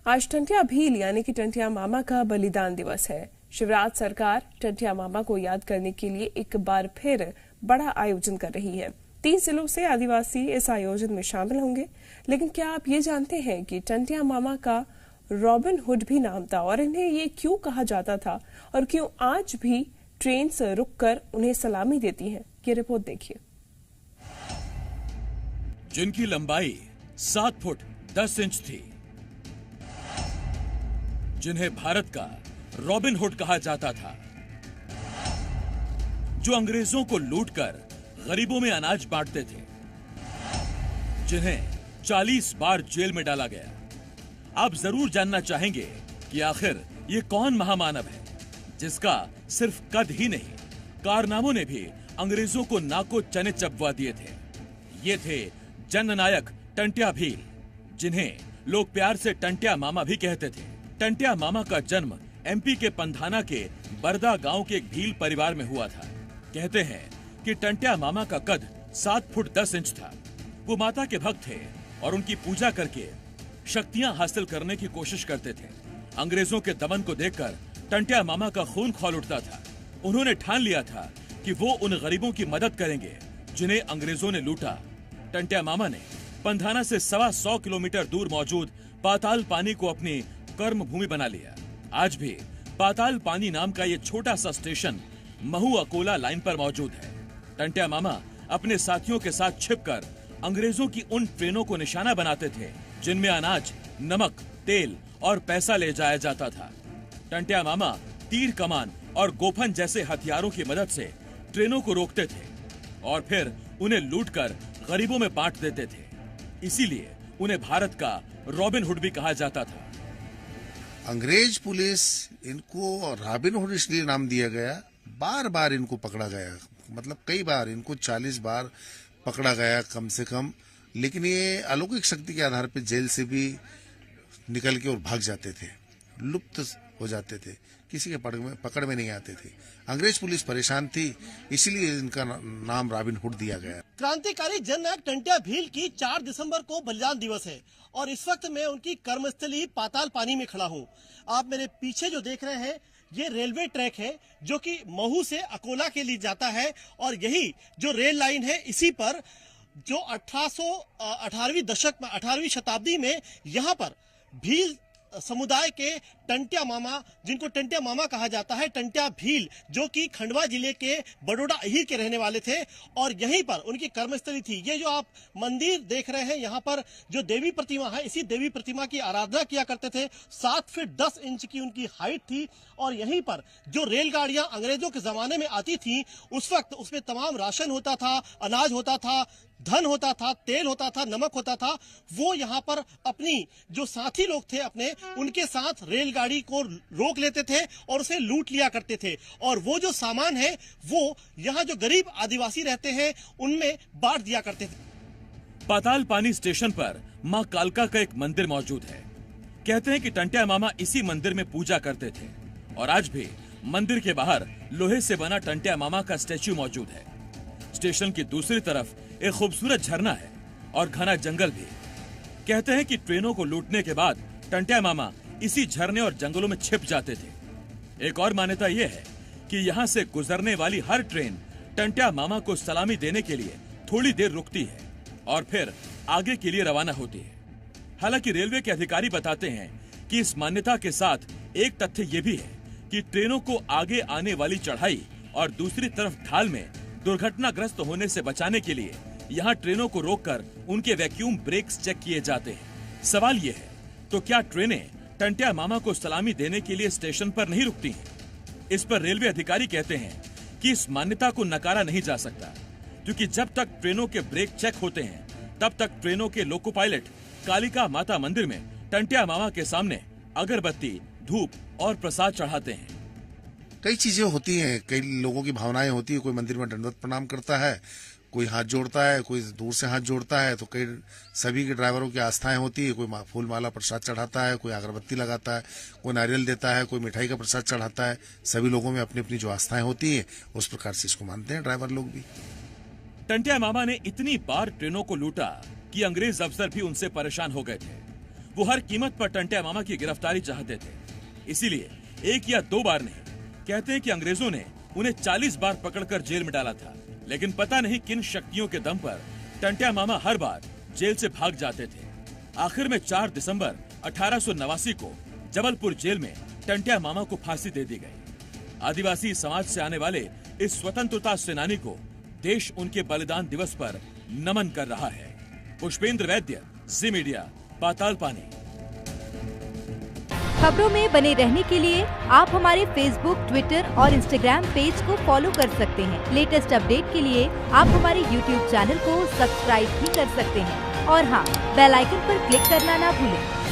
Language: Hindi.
आज टंटिया भील यानी कि टंटिया मामा का बलिदान दिवस है। शिवराज सरकार टंटिया मामा को याद करने के लिए एक बार फिर बड़ा आयोजन कर रही है। 30 जिलों से आदिवासी इस आयोजन में शामिल होंगे। लेकिन क्या आप ये जानते हैं कि टंटिया मामा का रॉबिन हुड भी नाम था और इन्हें ये क्यों कहा जाता था और क्यों आज भी ट्रेन से रुककर उन्हें सलामी देती हैं? ये रिपोर्ट देखिए। जिनकी लंबाई 7 फुट 10 इंच थी, जिन्हें भारत का रॉबिन हुड कहा जाता था, जो अंग्रेजों को लूटकर गरीबों में अनाज बांटते थे, जिन्हें 40 बार जेल में डाला गया। आप जरूर जानना चाहेंगे कि आखिर ये कौन महामानव है जिसका सिर्फ कद ही नहीं, कारनामों ने भी अंग्रेजों को नाको चने चबवा दिए थे। ये थे जननायक टंटिया भील, जिन्हें लोग प्यार से टंटिया मामा भी कहते थे। टंटिया मामा का जन्म एमपी के पंधाना के बरदा गांव के एक भील परिवार में हुआ था। कहते हैं कि टंटिया मामा का कद 7 फुट 10 इंच था। वो माता के भक्त थे और उनकी पूजा करके शक्तियां हासिल करने की कोशिश करते थे। अंग्रेजों के दमन को देखकर टंटिया मामा का खून खौल उठता था। उन्होंने ठान लिया था कि वो उन गरीबों की मदद करेंगे जिन्हें अंग्रेजों ने लूटा। टंटिया मामा ने पंधाना से 125 किलोमीटर दूर मौजूद पाताल पानी को अपनी कर्म भूमि बना लिया। आज भी पाताल पानी नाम का ये छोटा सा स्टेशन महू अकोला लाइन पर मौजूद है। टंटिया मामा अपने साथियों के साथ छिपकर अंग्रेजों की उन ट्रेनों को निशाना बनाते थे जिनमें अनाज, नमक, तेल और पैसा ले जाया जाता था। टंटिया मामा तीर कमान और गोफन जैसे हथियारों की मदद से ट्रेनों को रोकते थे और फिर उन्हें लूटकर गरीबों में बांट देते थे। इसीलिए उन्हें भारत का रॉबिन हुड भी कहा जाता था। अंग्रेज पुलिस इनको रॉबिन हुड इसलिए नाम दिया गया, बार बार इनको पकड़ा गया, मतलब कई बार इनको 40 बार पकड़ा गया कम से कम। लेकिन ये अलौकिक शक्ति के आधार पर जेल से भी निकल के और भाग जाते थे, लुप्त हो जाते थे, किसी के पकड़ में नहीं आते थे। अंग्रेज पुलिस परेशान थी, इसीलिए इनका नाम रॉबिन हुड दिया गया। क्रांतिकारी जननायक टंटिया भील की 4 दिसंबर को बलिदान दिवस है और इस वक्त मैं उनकी कर्मस्थली पाताल पानी में खड़ा हूँ। आप मेरे पीछे जो देख रहे हैं ये रेलवे ट्रैक है जो कि महू से अकोला के लिए जाता है और यही जो रेल लाइन है इसी पर जो 18वीं शताब्दी में यहाँ पर भील समुदाय के टंटिया मामा, जिनको टंटिया मामा कहा जाता है, टंटिया भील, जो कि खंडवा जिले के बड़ोड़ा अहीर के रहने वाले थे और यहीं पर उनकी कर्मस्थली थी। ये जो आप मंदिर देख रहे हैं यहाँ पर जो देवी प्रतिमा है, इसी देवी प्रतिमा की आराधना किया करते थे। 7 फीट 10 इंच की उनकी हाइट थी और यहीं पर जो रेलगाड़ियां अंग्रेजों के जमाने में आती थी उस वक्त उसमें तमाम राशन होता था, अनाज होता था, धन होता था, तेल होता था, नमक होता था। वो यहाँ पर अपनी जो साथी लोग थे अपने, उनके साथ रेलगाड़ी को रोक लेते थे और उसे लूट लिया करते थे और वो जो सामान है वो यहाँ जो गरीब आदिवासी रहते हैं उनमें बांट दिया करते थे। पाताल पानी स्टेशन पर मां कालका का एक मंदिर मौजूद है। कहते हैं कि टंटिया मामा इसी मंदिर में पूजा करते थे और आज भी मंदिर के बाहर लोहे से बना टंटिया मामा का स्टैच्यू मौजूद है। स्टेशन की दूसरी तरफ एक खूबसूरत झरना है और घना जंगल भी। कहते हैं कि ट्रेनों को लूटने के बाद टंटिया मामा इसी झरने और जंगलों में छिप जाते थे। एक और मान्यता यह है कि यहाँ से गुजरने वाली हर ट्रेन टंटिया मामा को सलामी देने के लिए थोड़ी देर रुकती है और फिर आगे के लिए रवाना होती है। हालांकि रेलवे के अधिकारी बताते हैं कि इस मान्यता के साथ एक तथ्य ये भी है कि ट्रेनों को आगे आने वाली चढ़ाई और दूसरी तरफ ढाल में दुर्घटनाग्रस्त होने से बचाने के लिए यहाँ ट्रेनों को रोककर उनके वैक्यूम ब्रेक्स चेक किए जाते हैं। सवाल ये है, तो क्या ट्रेनें टंटिया मामा को सलामी देने के लिए स्टेशन पर नहीं रुकती हैं? इस पर रेलवे अधिकारी कहते हैं कि इस मान्यता को नकारा नहीं जा सकता, क्योंकि जब तक ट्रेनों के ब्रेक चेक होते हैं तब तक ट्रेनों के लोको पायलट कालिका माता मंदिर में टंटिया मामा के सामने अगरबत्ती, धूप और प्रसाद चढ़ाते हैं। कई चीजें होती हैं, कई लोगों की भावनाएं होती है। कोई मंदिर में दंडवत प्रणाम करता है, कोई हाथ जोड़ता है, कोई दूर से हाथ जोड़ता है, तो कई सभी के ड्राइवरों की आस्थाएं होती है। कोई फूल माला प्रसाद चढ़ाता है, कोई अगरबत्ती लगाता है, कोई नारियल देता है, कोई मिठाई का प्रसाद चढ़ाता है। सभी लोगों में अपनी अपनी जो आस्थाएं होती है उस प्रकार से इसको मानते हैं ड्राइवर लोग भी। टंटिया मामा ने इतनी बार ट्रेनों को लूटा कि अंग्रेज अफसर भी उनसे परेशान हो गए थे। वो हर कीमत पर टंट्या मामा की गिरफ्तारी चाहते थे। इसीलिए एक या दो बार नहीं, कहते हैं कि अंग्रेजों ने उन्हें 40 बार पकड़कर जेल में डाला था। लेकिन पता नहीं किन शक्तियों के दम पर टंट्या मामा हर बार जेल से भाग जाते थे। आखिर में 4 दिसंबर 1889 को जबलपुर जेल में टंट्या मामा को फांसी दे दी गई। आदिवासी समाज से आने वाले इस स्वतंत्रता सेनानी को देश उनके बलिदान दिवस पर नमन कर रहा है। पुष्पेंद्र वैद्य, जी मीडिया, पाताल पानी। खबरों में बने रहने के लिए आप हमारे फेसबुक, ट्विटर और इंस्टाग्राम पेज को फॉलो कर सकते हैं। लेटेस्ट अपडेट के लिए आप हमारे यूट्यूब चैनल को सब्सक्राइब भी कर सकते हैं और हाँ, बेल आइकन पर क्लिक करना ना भूलें।